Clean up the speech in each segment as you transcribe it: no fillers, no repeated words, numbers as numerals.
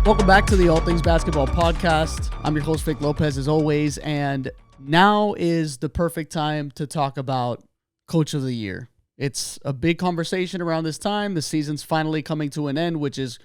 Welcome back to the All Things Basketball Podcast. I'm your host, Vic Lopez, as always, and now is the perfect time to talk about Coach of the Year. It's a big conversation around this time. The season's finally coming to an end, which is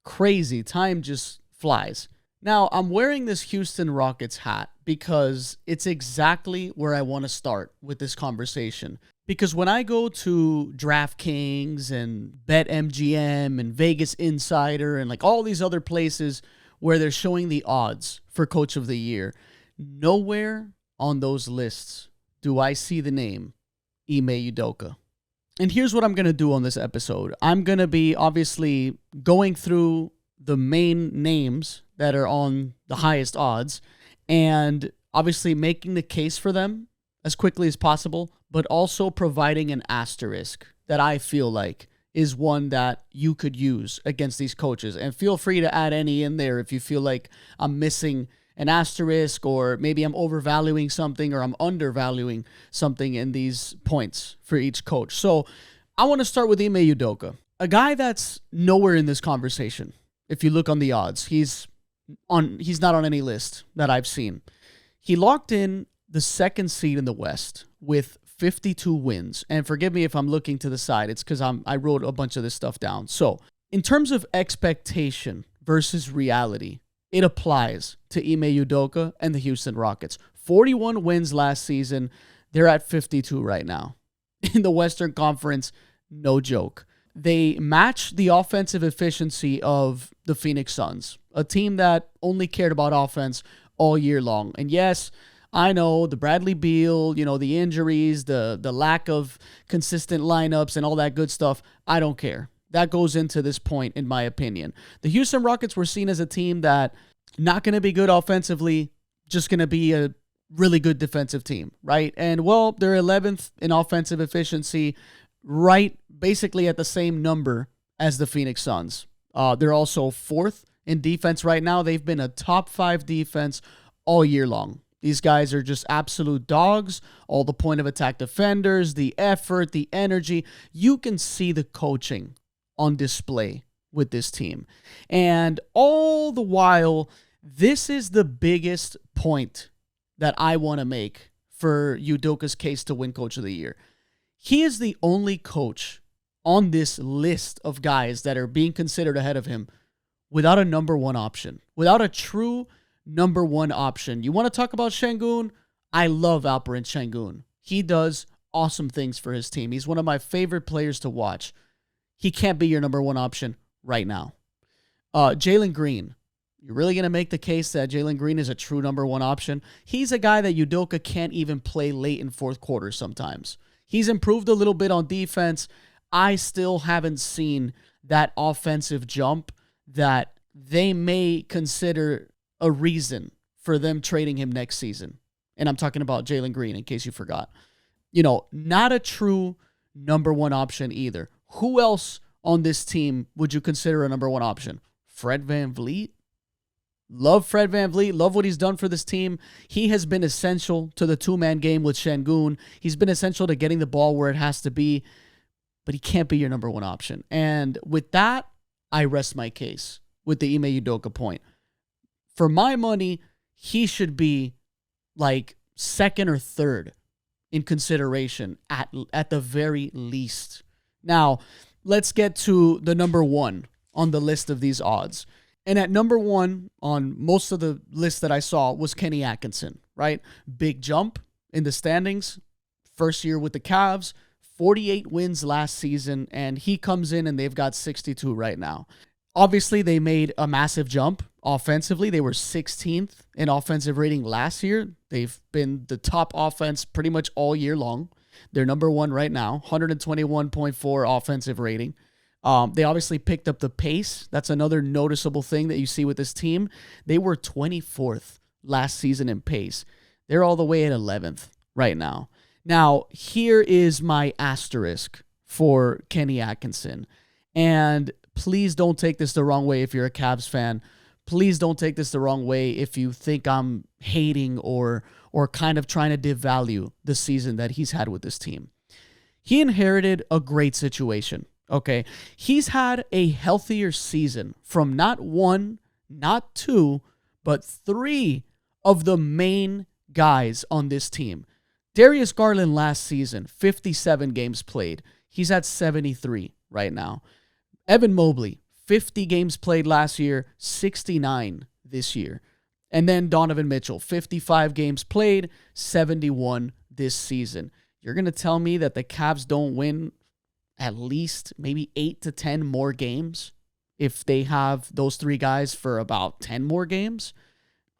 crazy. Time just flies. Now, I'm wearing this Houston Rockets hat because it's exactly where I want to start with this conversation. Because when I go to DraftKings and BetMGM and Vegas Insider and like all these other places where they're showing the odds for Coach of the Year, nowhere on those lists do I see the name Ime Udoka. And here's what I'm going to do on this episode. I'm going to be obviously going through the main names that are on the highest odds and obviously making the case for them as quickly as possible, but also providing an asterisk that I feel like is one that you could use against these coaches. And feel free to add any in there if you feel like I'm missing an asterisk or maybe I'm overvaluing something or I'm undervaluing something in these points for each coach. So I want to start with Ime Udoka, a guy that's nowhere in this conversation. If you look on the odds, he's not on any list that I've seen. He locked in the second seed in the West with 52 wins. And forgive me if I'm looking to the side. It's because I wrote a bunch of this stuff down. So in terms of expectation versus reality, it applies to Ime Udoka and the Houston Rockets. 41 wins last season. They're at 52 right now. In the Western Conference, no joke. They match the offensive efficiency of the Phoenix Suns, a team that only cared about offense all year long. And yes, I know the Bradley Beal, the injuries, the lack of consistent lineups and all that good stuff. I don't care. That goes into this point, in my opinion. The Houston Rockets were seen as a team that not going to be good offensively, just going to be a really good defensive team, right? And, well, they're 11th in offensive efficiency, right basically at the same number as the Phoenix Suns. They're also 4th in defense right now. They've been a top 5 defense all year long. These guys are just absolute dogs, all the point of attack defenders, the effort, the energy. You can see the coaching on display with this team. And all the while, this is the biggest point that I want to make for Udoka's case to win Coach of the Year. He is the only coach on this list of guys that are being considered ahead of him without a number one option, without a true number one option. You want to talk about Şengün? I love Alperen Şengün. He does awesome things for his team. He's one of my favorite players to watch. He can't be your number one option right now. Jalen Green. You're really going to make the case that Jalen Green is a true number one option? He's a guy that Udoka can't even play late in fourth quarter sometimes. He's improved a little bit on defense. I still haven't seen that offensive jump that they may consider a reason for them trading him next season. And I'm talking about Jalen Green, in case you forgot. Not a true number one option either. Who else on this team would you consider a number one option? Fred VanVleet? Love Fred VanVleet. Love what he's done for this team. He has been essential to the two-man game with Şengün. He's been essential to getting the ball where it has to be, but he can't be your number one option. And with that, I rest my case with the Ime Udoka point. For my money, he should be like second or third in consideration at the very least. Now, let's get to the number one on the list of these odds. And at number one on most of the lists that I saw was Kenny Atkinson, right? Big jump in the standings. First year with the Cavs, 48 wins last season, and he comes in and they've got 62 right now. Obviously, they made a massive jump offensively. They were 16th in offensive rating last year. They've been the top offense pretty much all year long. They're number one right now, 121.4 offensive rating. They obviously picked up the pace. That's another noticeable thing that you see with this team. They were 24th last season in pace. They're all the way at 11th right now. Now, here is my asterisk for Kenny Atkinson. And please don't take this the wrong way if you're a Cavs fan. Please don't take this the wrong way if you think I'm hating or kind of trying to devalue the season that he's had with this team. He inherited a great situation, okay? He's had a healthier season from not one, not two, but three of the main guys on this team. Darius Garland last season, 57 games played. He's at 73 right now. Evan Mobley, 50 games played last year, 69 this year. And then Donovan Mitchell, 55 games played, 71 this season. You're going to tell me that the Cavs don't win at least maybe 8 to 10 more games if they have those three guys for about 10 more games?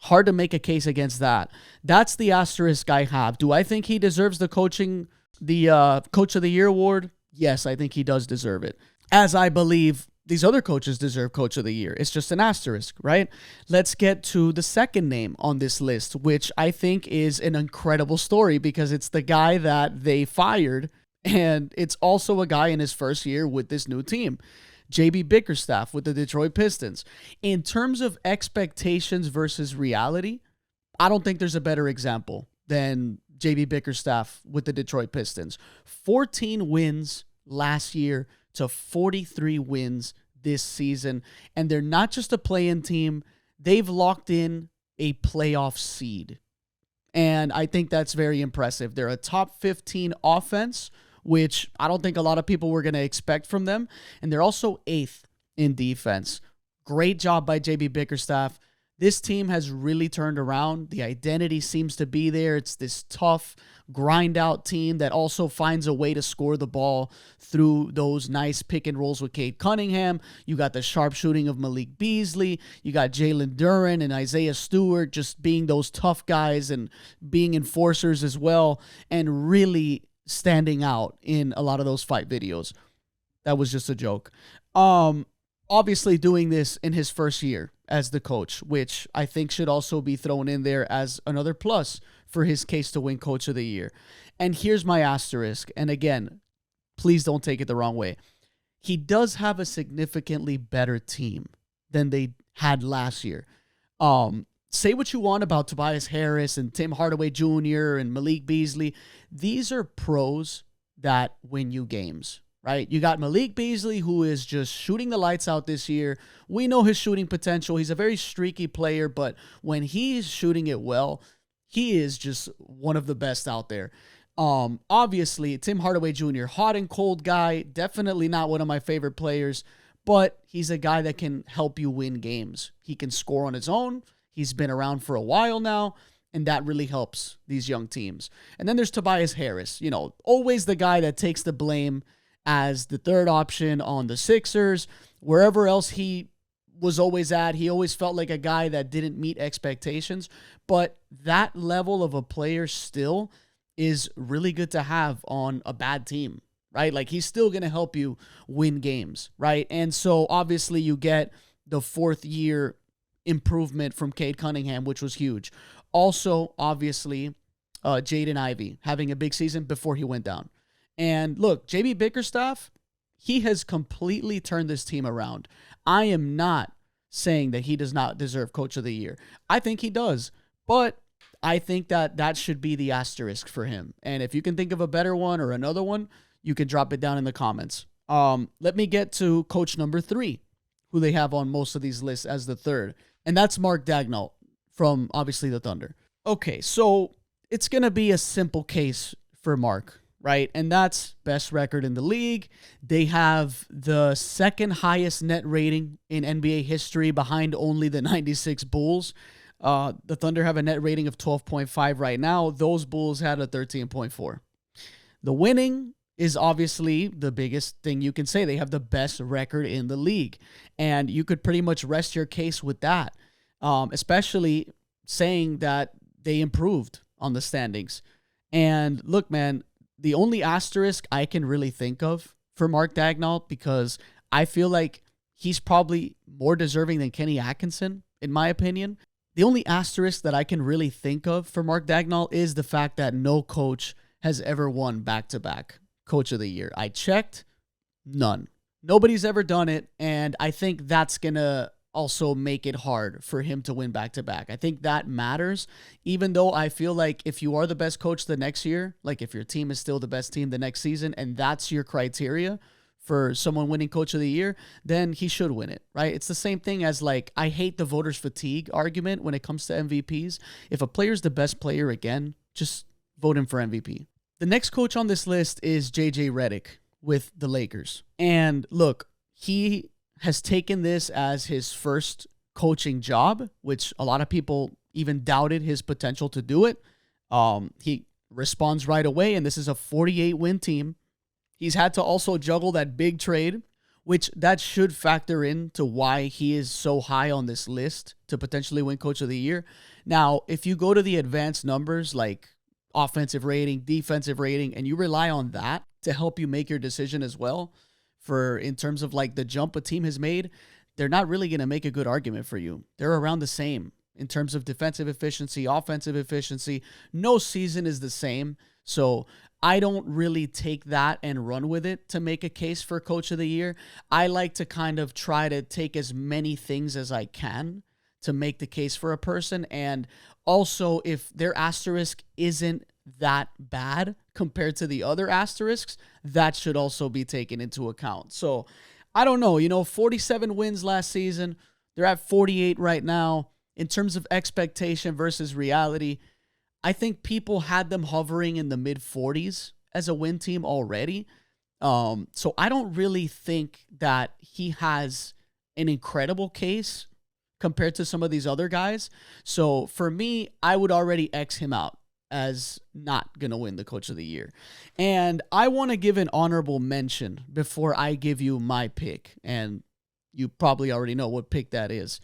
Hard to make a case against that. That's the asterisk I have. Do I think he deserves the Coach of the Year award? Yes, I think he does deserve it. As I believe these other coaches deserve Coach of the Year. It's just an asterisk, right? Let's get to the second name on this list, which I think is an incredible story because it's the guy that they fired, and it's also a guy in his first year with this new team. JB Bickerstaff with the Detroit Pistons. In terms of expectations versus reality, I don't think there's a better example than JB Bickerstaff with the Detroit Pistons. 14 wins last year to 43 wins this season. And they're not just a play-in team. They've locked in a playoff seed. And I think that's very impressive. They're a top 15 offense, which I don't think a lot of people were going to expect from them. And they're also 8th in defense. Great job by JB Bickerstaff. This team has really turned around. The identity seems to be there. It's this tough, grind-out team that also finds a way to score the ball through those nice pick and rolls with Cade Cunningham. You got the sharp shooting of Malik Beasley. You got Jalen Duren and Isaiah Stewart just being those tough guys and being enforcers as well and really standing out in a lot of those fight videos. That was just a joke. Obviously doing this in his first year as the coach, which I think should also be thrown in there as another plus for his case to win Coach of the Year. And here's my asterisk. And again, please don't take it the wrong way. He does have a significantly better team than they had last year. Say what you want about Tobias Harris and Tim Hardaway Jr. and Malik Beasley. These are pros that win you games, right? You got Malik Beasley, who is just shooting the lights out this year. We know his shooting potential. He's a very streaky player, but when he's shooting it well, he is just one of the best out there. Obviously, Tim Hardaway Jr., hot and cold guy, definitely not one of my favorite players, but he's a guy that can help you win games. He can score on his own. He's been around for a while now, and that really helps these young teams. And then there's Tobias Harris, always the guy that takes the blame as the third option on the Sixers. Wherever else he was always at, he always felt like a guy that didn't meet expectations. But that level of a player still is really good to have on a bad team, right? Like, he's still going to help you win games, right? And so obviously you get the fourth year improvement from Cade Cunningham, which was huge. Also, obviously, Jaden Ivey having a big season before he went down. And look, JB Bickerstaff, he has completely turned this team around. I am not saying that he does not deserve Coach of the Year. I think he does, but I think that should be the asterisk for him. And if you can think of a better one or another one, you can drop it down in the comments. Let me get to coach number 3, who they have on most of these lists as the third. And that's Mark Daigneault from, obviously, the Thunder. Okay, so it's going to be a simple case for Mark, right? And that's best record in the league. They have the second highest net rating in NBA history behind only the 96 Bulls. The Thunder have a net rating of 12.5 right now. Those Bulls had a 13.4. The winning is obviously the biggest thing you can say. They have the best record in the league. And you could pretty much rest your case with that, especially saying that they improved on the standings. And look, man, the only asterisk I can really think of for Mark Daigneault, because I feel like he's probably more deserving than Kenny Atkinson, in my opinion. The only asterisk that I can really think of for Mark Daigneault is the fact that no coach has ever won back-to-back Coach of the Year. I checked, none. Nobody's ever done it, and I think that's going to also make it hard for him to win back-to-back. I think that matters, even though I feel like if you are the best coach the next year, like if your team is still the best team the next season, and that's your criteria for someone winning coach of the year, then he should win it, right? It's the same thing as like, I hate the voters fatigue argument when it comes to MVPs. If a player's the best player again, just vote him for MVP. The next coach on this list is JJ Redick with the Lakers. And look, he has taken this as his first coaching job, which a lot of people even doubted his potential to do it. He responds right away, and this is a 48-win team. He's had to also juggle that big trade, which that should factor into why he is so high on this list to potentially win coach of the year. Now, if you go to the advanced numbers like offensive rating, defensive rating, and you rely on that to help you make your decision as well, for in terms of like the jump a team has made, they're not really going to make a good argument for you. They're around the same in terms of defensive efficiency, offensive efficiency. No season is the same. So I don't really take that and run with it to make a case for coach of the year. I like to kind of try to take as many things as I can to make the case for a person. And also, if their asterisk isn't that bad compared to the other asterisks, that should also be taken into account. So I don't know, 47 wins last season. They're at 48 right now. In terms of expectation versus reality, I think people had them hovering in the mid-40s as a win team already. So I don't really think that he has an incredible case compared to some of these other guys. So for me, I would already X him out as not going to win the coach of the year. And I want to give an honorable mention before I give you my pick. And you probably already know what pick that is.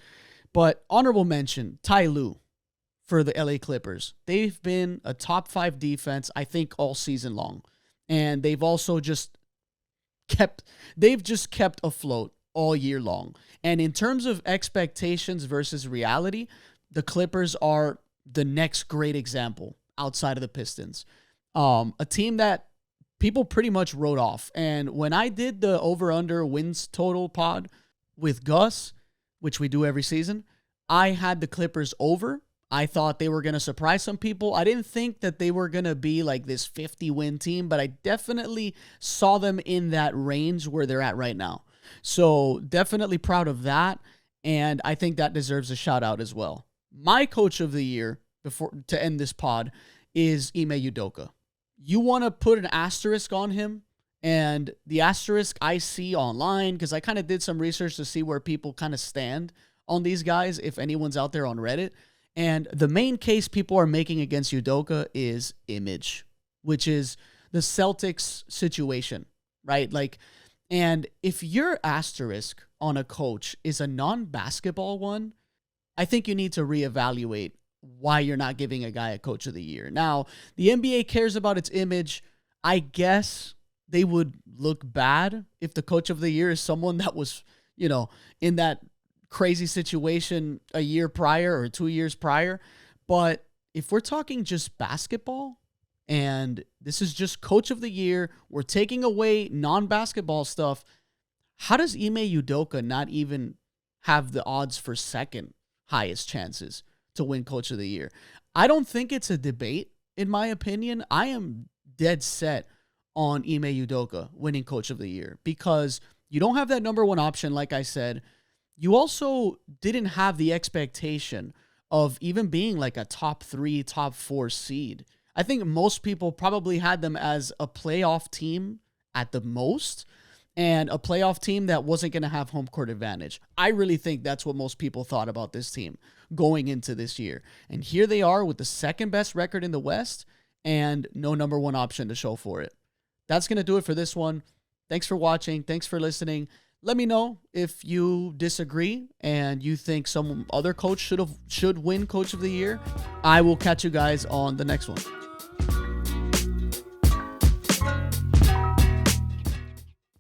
But honorable mention, Ty Lue for the LA Clippers. They've been a top 5 defense, I think, all season long. And they've also just kept afloat all year long. And in terms of expectations versus reality, the Clippers are the next great example outside of the Pistons. A team that people pretty much wrote off. And when I did the over-under wins total pod with Gus, which we do every season, I had the Clippers over. I thought they were going to surprise some people. I didn't think that they were going to be like this 50-win team, but I definitely saw them in that range where they're at right now. So definitely proud of that, and I think that deserves a shout-out as well. My coach of the year, to end this pod, is Ime Udoka. You want to put an asterisk on him, and the asterisk I see online, because I kind of did some research to see where people kind of stand on these guys, if anyone's out there on Reddit. And the main case people are making against Udoka is image, which is the Celtics situation, right? And if your asterisk on a coach is a non-basketball one, I think you need to reevaluate why you're not giving a guy a coach of the year. Now, the NBA cares about its image. I guess they would look bad if the coach of the year is someone that was, in that crazy situation a year prior or 2 years prior. But if we're talking just basketball, and this is just coach of the year, we're taking away non-basketball stuff, how does Ime Udoka not even have the odds for second highest chances to win coach of the year? I don't think it's a debate, in my opinion. I am dead set on Ime Udoka winning coach of the year because you don't have that number one option, like I said. You also didn't have the expectation of even being like a top 3, top 4 seed. I think most people probably had them as a playoff team at the most, and a playoff team that wasn't going to have home court advantage. I really think that's what most people thought about this team going into this year. And here they are with the second best record in the West and no number one option to show for it. That's going to do it for this one. Thanks for watching. Thanks for listening. Let me know if you disagree and you think some other coach should win coach of the year. I will catch you guys on the next one.